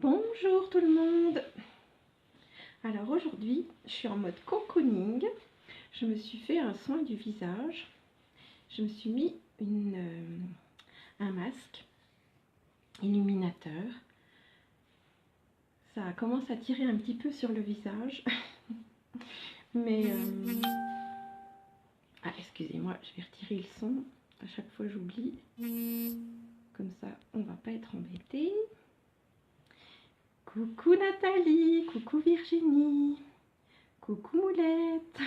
Bonjour tout le monde. Alors aujourd'hui, je suis en mode cocooning. Je me suis fait un soin du visage. Je me suis mis un masque illuminateur. Ça commence à tirer un petit peu sur le visage. Mais... Ah, excusez-moi, je vais retirer le son. À chaque fois, j'oublie. Comme ça, on va pas être embêté. Coucou Nathalie, coucou Virginie, coucou Moulette.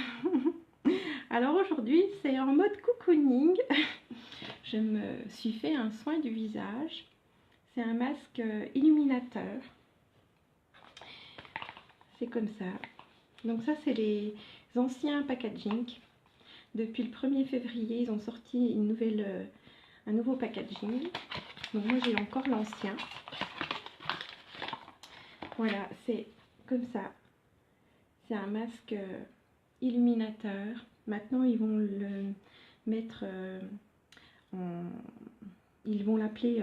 Alors aujourd'hui c'est en mode cocooning. Je me suis fait un soin du visage. C'est un masque illuminateur. C'est comme ça. Donc ça c'est les anciens packaging. Depuis le 1er février ils ont sorti un nouveau packaging. Donc moi j'ai encore l'ancien. Voilà, c'est comme ça. C'est un masque illuminateur. Maintenant, ils vont le mettre ils vont l'appeler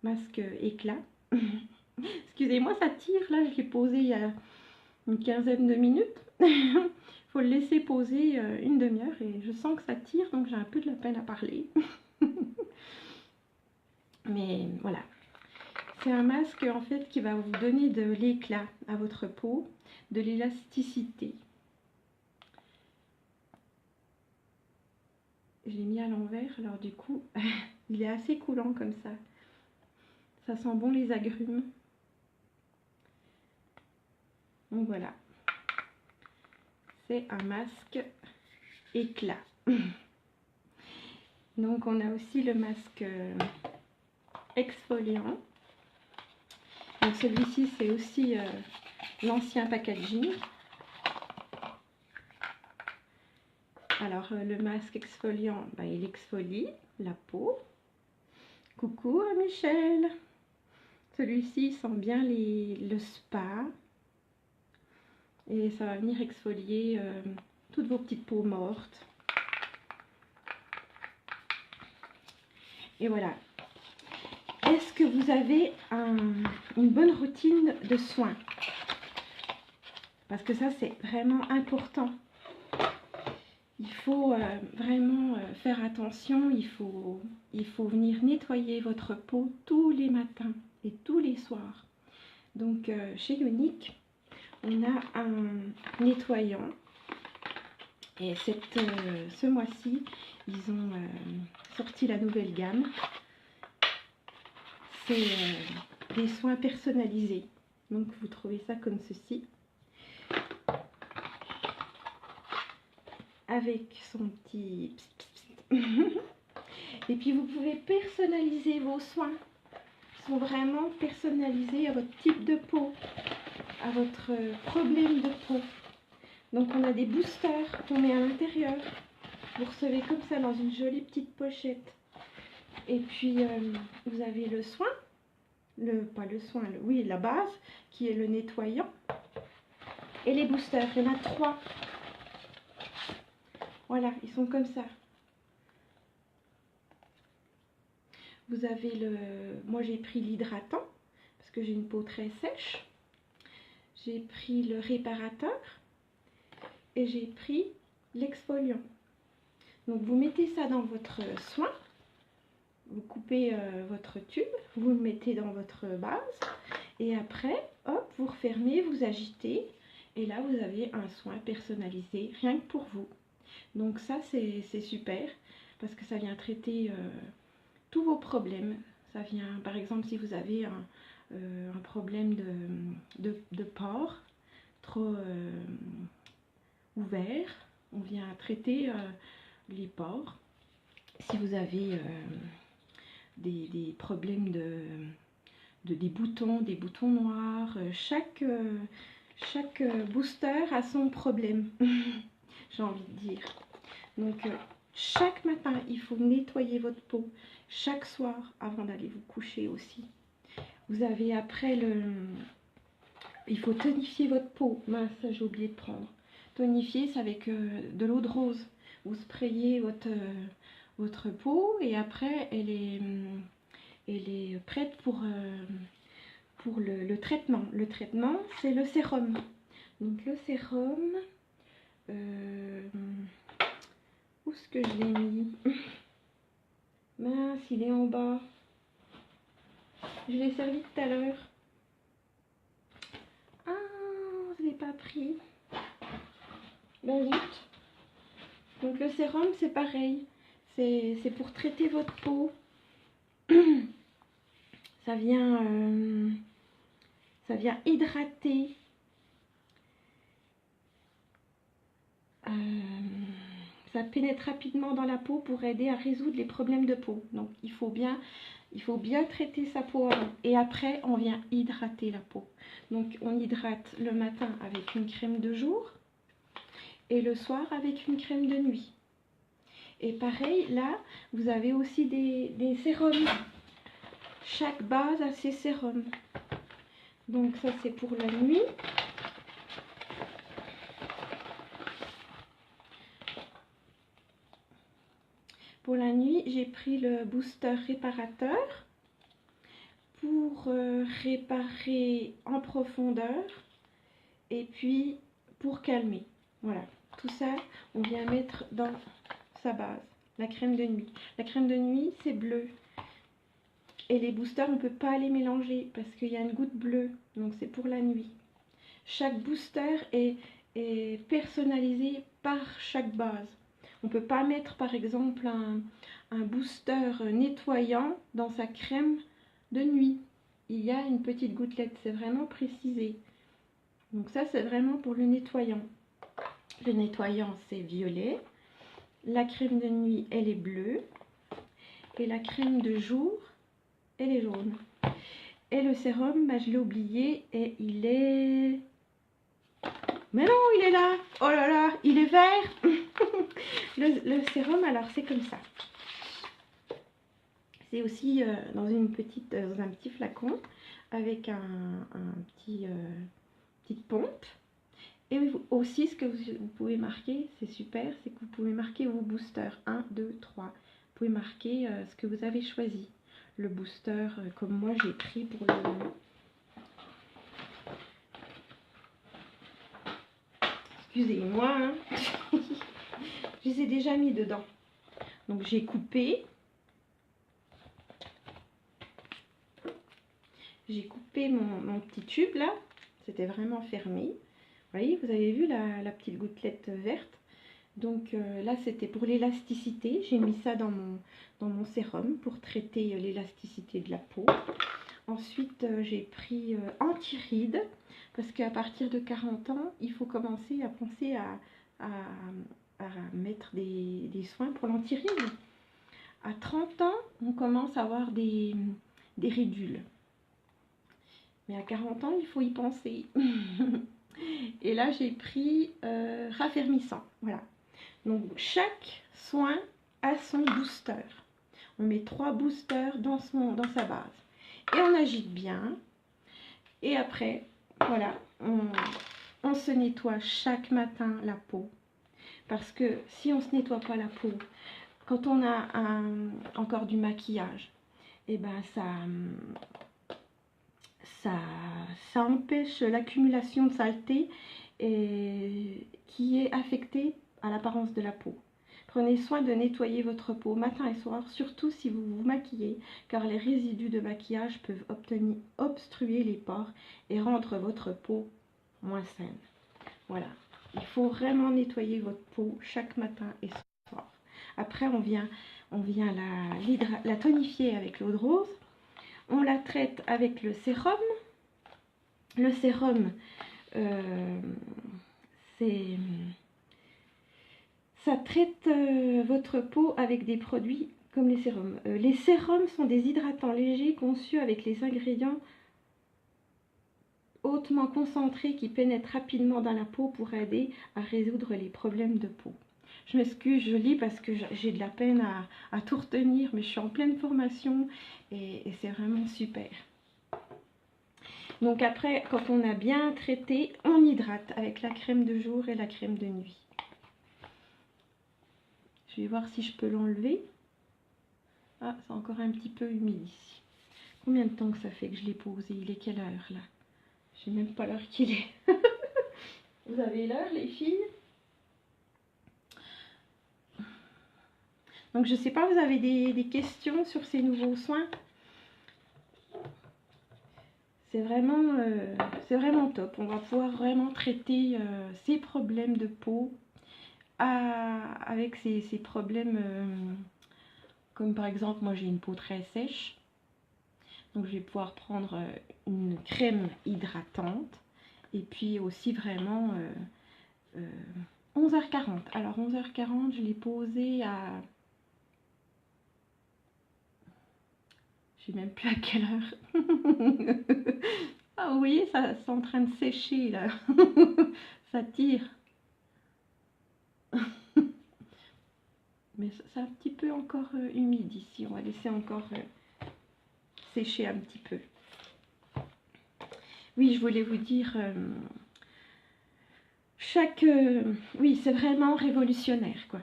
masque éclat. Excusez-moi, ça tire. Là, je l'ai posé il y a une quinzaine de minutes. Il faut le laisser poser une demi-heure et je sens que ça tire, donc j'ai un peu de la peine à parler. Mais voilà. C'est un masque en fait qui va vous donner de l'éclat à votre peau, de l'élasticité. Je l'ai mis à l'envers, alors du coup, il est assez coulant comme ça. Ça sent bon les agrumes. Donc voilà. C'est un masque éclat. Donc on a aussi le masque exfoliant. Donc celui-ci c'est aussi l'ancien packaging. Alors le masque exfoliant, il exfolie la peau. Coucou Michel. Celui-ci sent bien le spa. Et ça va venir exfolier toutes vos petites peaux mortes. Et voilà. Est-ce que vous avez une bonne routine de soins? Parce que ça, c'est vraiment important. Il faut vraiment faire attention. Il faut venir nettoyer votre peau tous les matins et tous les soirs. Donc, chez Ionic, on a un nettoyant. Et ce mois-ci, ils ont sorti la nouvelle gamme. C'est des soins personnalisés. Donc vous trouvez ça comme ceci. Avec son petit... Et puis vous pouvez personnaliser vos soins. Ils sont vraiment personnalisés à votre type de peau, à votre problème de peau. Donc on a des boosters qu'on met à l'intérieur. Vous recevez comme ça dans une jolie petite pochette. Et puis vous avez le soin. La base qui est le nettoyant et les boosters, il y en a 3. Voilà, ils sont comme ça. Vous avez moi j'ai pris l'hydratant parce que j'ai une peau très sèche. J'ai pris le réparateur et j'ai pris l'exfoliant. Donc vous mettez ça dans votre soin. Vous coupez votre tube, vous le mettez dans votre base et après, hop, vous refermez, vous agitez et là vous avez un soin personnalisé rien que pour vous. Donc ça c'est super parce que ça vient traiter tous vos problèmes. Ça vient, par exemple, si vous avez un problème de pores trop ouvert, on vient traiter les pores. Si vous avez des problèmes des boutons noirs. Chaque booster a son problème, j'ai envie de dire. Donc, chaque matin, il faut nettoyer votre peau. Chaque soir, avant d'aller vous coucher aussi. Vous avez après il faut tonifier votre peau. Mince, ça j'ai oublié de prendre. Tonifier, c'est avec de l'eau de rose. Vous sprayez votre peau et après elle est prête pour le traitement. Le traitement, c'est le sérum. Donc le sérum, où est-ce que je l'ai mis? Mince, il est en bas. Je l'ai servi tout à l'heure. Ah, je ne l'ai pas pris. Ben zut. Donc le sérum, c'est pareil. C'est pour traiter votre peau. Ça vient hydrater. Ça pénètre rapidement dans la peau pour aider à résoudre les problèmes de peau. Donc il faut bien traiter sa peau avant. Et après, on vient hydrater la peau. Donc on hydrate le matin avec une crème de jour et le soir avec une crème de nuit. Et pareil, là, vous avez aussi des sérums. Chaque base a ses sérums. Donc ça, c'est pour la nuit. Pour la nuit, j'ai pris le booster réparateur pour réparer en profondeur et puis pour calmer. Voilà, tout ça, on vient mettre dans sa base, la crème de nuit. La crème de nuit, c'est bleu. Et les boosters, on ne peut pas les mélanger parce qu'il y a une goutte bleue. Donc c'est pour la nuit. Chaque booster est personnalisé par chaque base. On ne peut pas mettre par exemple un booster nettoyant dans sa crème de nuit. Il y a une petite gouttelette, c'est vraiment précisé. Donc ça, c'est vraiment pour le nettoyant. Le nettoyant, c'est violet. La crème de nuit, elle est bleue. Et la crème de jour, elle est jaune. Et le sérum, bah, je l'ai oublié et il est... Mais non, il est là. Oh là là, il est vert. le sérum, alors c'est comme ça. C'est aussi dans un petit flacon avec petite pompe. Et aussi, ce que vous pouvez marquer, c'est super, c'est que vous pouvez marquer vos boosters. 1, 2, 3. Vous pouvez marquer ce que vous avez choisi. Le booster, comme moi, j'ai pris pour le... Excusez-moi, hein. Je les ai déjà mis dedans. Donc, j'ai coupé. J'ai coupé mon petit tube, là. C'était vraiment fermé. Vous voyez, vous avez vu la petite gouttelette verte. Donc là, c'était pour l'élasticité. J'ai mis ça dans mon sérum pour traiter l'élasticité de la peau. Ensuite, j'ai pris anti-rides. Parce qu'à partir de 40 ans, il faut commencer à penser à mettre des soins pour l'anti-rides. À 30 ans, on commence à avoir des ridules. Mais à 40 ans, il faut y penser. Et là, j'ai pris raffermissant. Voilà. Donc, chaque soin a son booster. On met 3 boosters dans sa base. Et on agite bien. Et après, voilà, on se nettoie chaque matin la peau. Parce que si on ne se nettoie pas la peau, quand on a encore du maquillage, et ben ça empêche l'accumulation de saleté qui est affectée à l'apparence de la peau. Prenez soin de nettoyer votre peau matin et soir, surtout si vous vous maquillez, car les résidus de maquillage peuvent obstruer les pores et rendre votre peau moins saine. Voilà, il faut vraiment nettoyer votre peau chaque matin et soir. Après, on vient la tonifier avec l'eau de rose. On la traite avec le sérum. Le sérum, ça traite votre peau avec des produits comme les sérums. Les sérums sont des hydratants légers conçus avec les ingrédients hautement concentrés qui pénètrent rapidement dans la peau pour aider à résoudre les problèmes de peau. Je m'excuse, je lis parce que j'ai de la peine à tout retenir, mais je suis en pleine formation et c'est vraiment super. Donc après, quand on a bien traité, on hydrate avec la crème de jour et la crème de nuit. Je vais voir si je peux l'enlever. Ah, c'est encore un petit peu humide ici. Combien de temps que ça fait que je l'ai posé? Il est quelle heure là? Je sais même pas l'heure qu'il est. Vous avez l'heure les filles? Donc je sais pas, vous avez des questions sur ces nouveaux soins? C'est vraiment top. On va pouvoir vraiment traiter ces problèmes de peau avec ces problèmes comme par exemple moi j'ai une peau très sèche. Donc je vais pouvoir prendre une crème hydratante et puis aussi vraiment 11h40. Alors 11h40 je l'ai posé à... Je sais même plus à quelle heure. Ah vous voyez, ça c'est en train de sécher là. Ça tire. Mais c'est un petit peu encore humide ici. On va laisser encore sécher un petit peu. Oui, je voulais vous dire, oui, c'est vraiment révolutionnaire, quoi.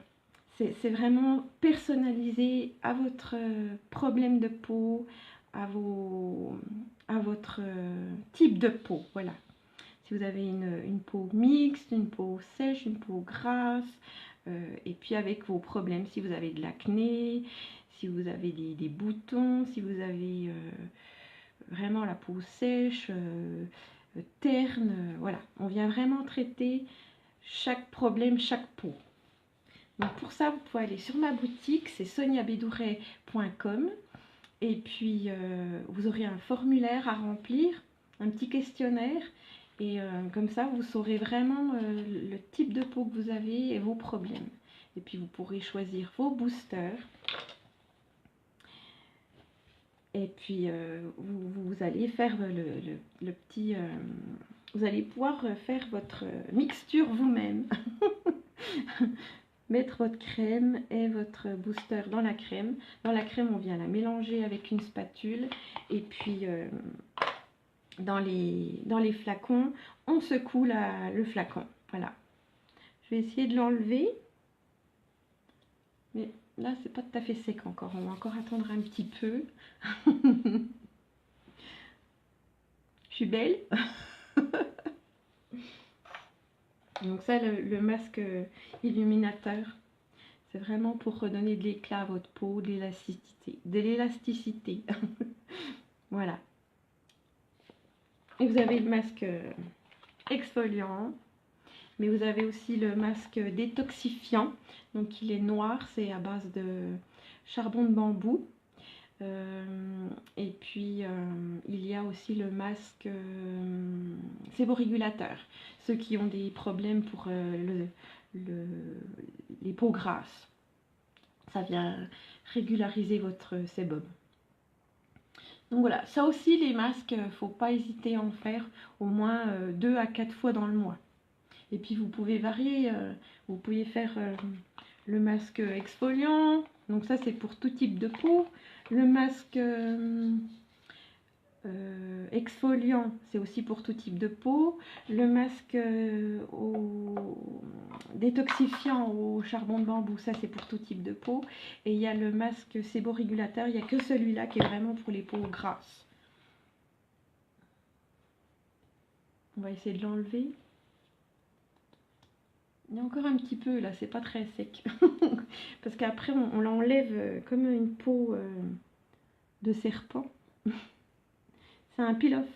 C'est vraiment personnalisé à votre problème de peau, à votre type de peau, voilà. Si vous avez une peau mixte, une peau sèche, une peau grasse, et puis avec vos problèmes, si vous avez de l'acné, si vous avez des boutons, si vous avez vraiment la peau sèche, terne, voilà. On vient vraiment traiter chaque problème, chaque peau. Donc pour ça, vous pouvez aller sur ma boutique, c'est soniabedouret.com et puis vous aurez un formulaire à remplir, un petit questionnaire et comme ça, vous saurez vraiment le type de peau que vous avez et vos problèmes. Et puis vous pourrez choisir vos boosters. Et puis vous allez faire le petit... vous allez pouvoir faire votre mixture vous-même. Mettre votre crème et votre booster dans la crème. Dans la crème, on vient la mélanger avec une spatule. Et puis, dans les flacons, on secoue le flacon. Voilà. Je vais essayer de l'enlever. Mais là, c'est pas tout à fait sec encore. On va encore attendre un petit peu. Je suis belle. Donc ça, le masque illuminateur, c'est vraiment pour redonner de l'éclat à votre peau, de l'élasticité. Voilà. Et vous avez le masque exfoliant, mais vous avez aussi le masque détoxifiant. Donc il est noir, c'est à base de charbon de bambou. Et puis il y a aussi le masque séborégulateur. Ceux qui ont des problèmes pour les peaux grasses. Ça vient régulariser votre sébum. Donc voilà, ça aussi les masques, faut pas hésiter à en faire au moins 2 à 4 fois dans le mois. Et puis vous pouvez varier, vous pouvez faire le masque exfoliant, donc ça c'est pour tout type de peau. Le masque exfoliant, c'est aussi pour tout type de peau. Le masque détoxifiant au charbon de bambou, ça c'est pour tout type de peau. Et il y a le masque séborégulateur, il n'y a que celui-là qui est vraiment pour les peaux grasses. On va essayer de l'enlever. Il y a encore un petit peu là, c'est pas très sec. Parce qu'après on l'enlève comme une peau de serpent. C'est un peel-off.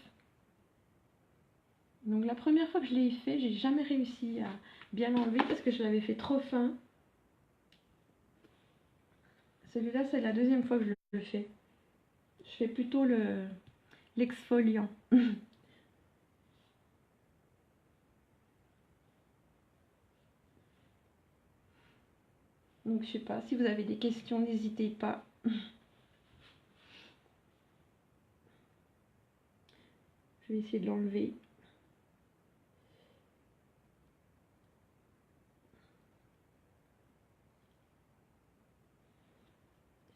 Donc la première fois que je l'ai fait, j'ai jamais réussi à bien l'enlever parce que je l'avais fait trop fin. Celui-là, c'est la deuxième fois que je le fais. Je fais plutôt l'exfoliant. Donc je sais pas, si vous avez des questions, n'hésitez pas. Je vais essayer de l'enlever.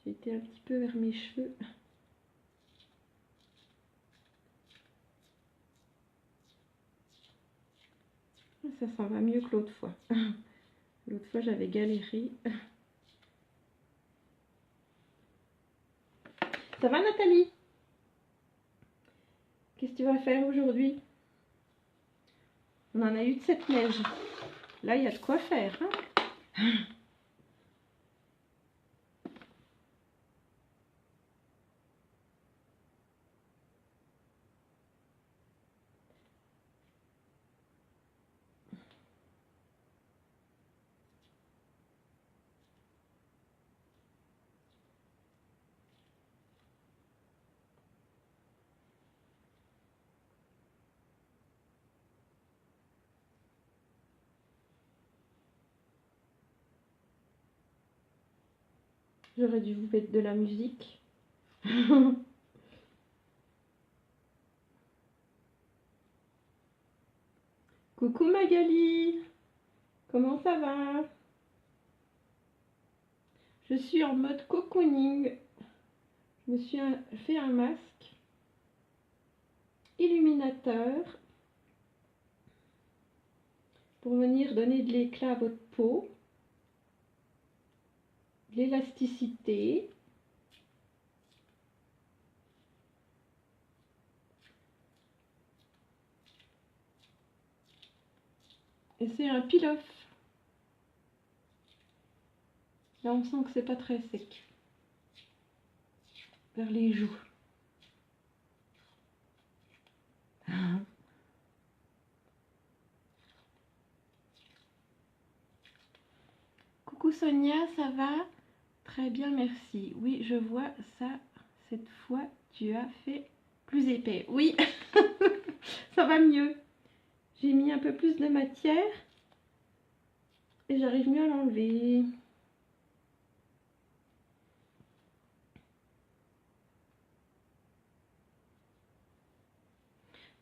J'ai été un petit peu vers mes cheveux. Ça s'en va mieux que l'autre fois. L'autre fois, j'avais galéré. Ça va, Nathalie? Qu'est-ce que tu vas faire aujourd'hui? On en a eu de cette neige. Là, il y a de quoi faire, hein? J'aurais dû vous mettre de la musique. Coucou Magali, comment ça va? Je suis en mode cocooning. Je me suis fait un masque illuminateur pour venir donner de l'éclat à votre peau, de l'élasticité. Et c'est un peel-off. Là, on sent que c'est pas très sec. Vers les joues. Coucou Sonia, ça va? Très bien, merci. Oui, je vois ça. Cette fois, tu as fait plus épais. Oui, ça va mieux. J'ai mis un peu plus de matière et j'arrive mieux à l'enlever.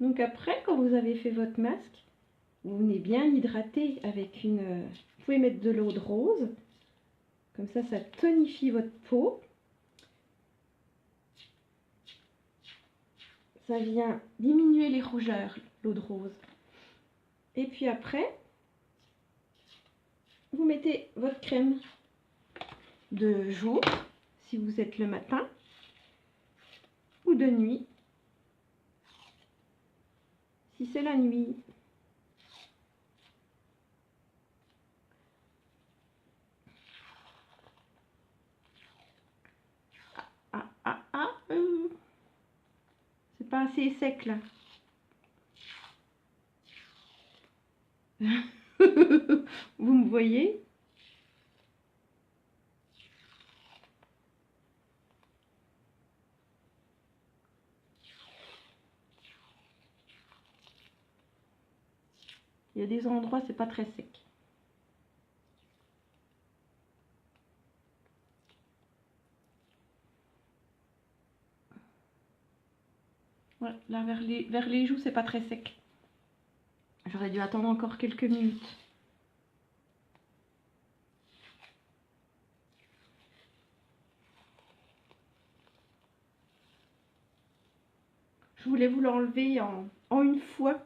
Donc après, quand vous avez fait votre masque, vous venez bien l'hydrater avec une... Vous pouvez mettre de l'eau de rose. Comme ça tonifie votre peau. Ça vient diminuer les rougeurs, l'eau de rose. Et puis après, vous mettez votre crème de jour, si vous êtes le matin, ou de nuit, si c'est la nuit. C'est pas assez sec là. Vous me voyez? Il y a des endroits, c'est pas très sec. Ouais, là, vers les joues, c'est pas très sec. J'aurais dû attendre encore quelques minutes. Je voulais vous l'enlever en une fois.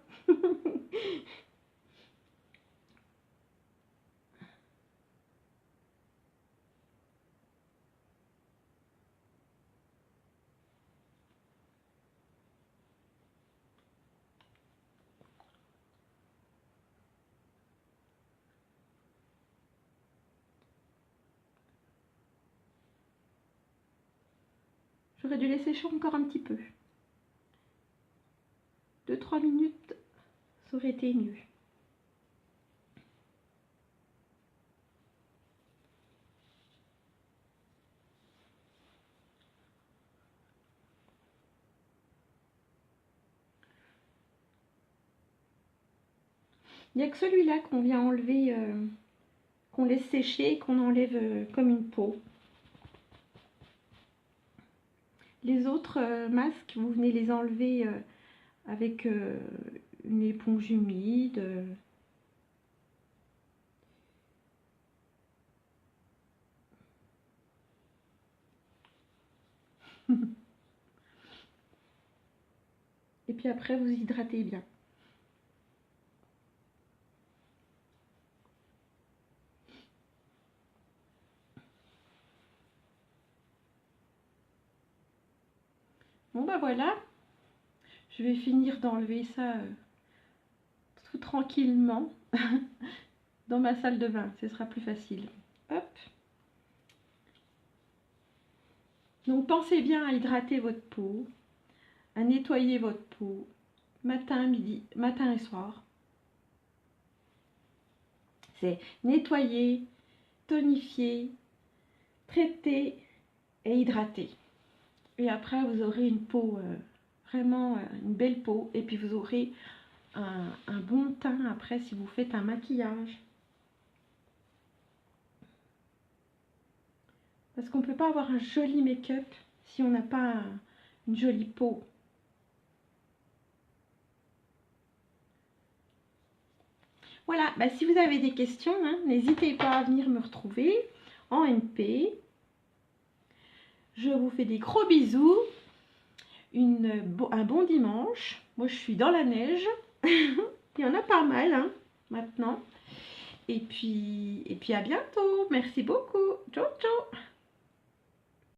J'aurais dû laisser chaud encore un petit peu. 2-3 minutes, ça aurait été mieux. Il n'y a que celui-là qu'on vient enlever, qu'on laisse sécher, qu'on enlève comme une peau. Les autres masques, vous venez les enlever avec une éponge humide. Et puis après, vous hydratez bien. Bon bah voilà, Je vais finir d'enlever ça tout tranquillement dans ma salle de bain. Ce sera plus facile. Hop. Donc pensez bien à hydrater votre peau, à nettoyer votre peau matin, midi, matin et soir. C'est nettoyer, tonifier, traiter et hydrater. Et après, vous aurez une peau, vraiment une belle peau. Et puis, vous aurez un bon teint après si vous faites un maquillage. Parce qu'on ne peut pas avoir un joli make-up si on n'a pas une jolie peau. Voilà, bah, si vous avez des questions, hein, n'hésitez pas à venir me retrouver en MP. Je vous fais des gros bisous. Un bon dimanche. Moi, je suis dans la neige. Il y en a pas mal hein, maintenant. Et puis à bientôt. Merci beaucoup. Ciao, ciao.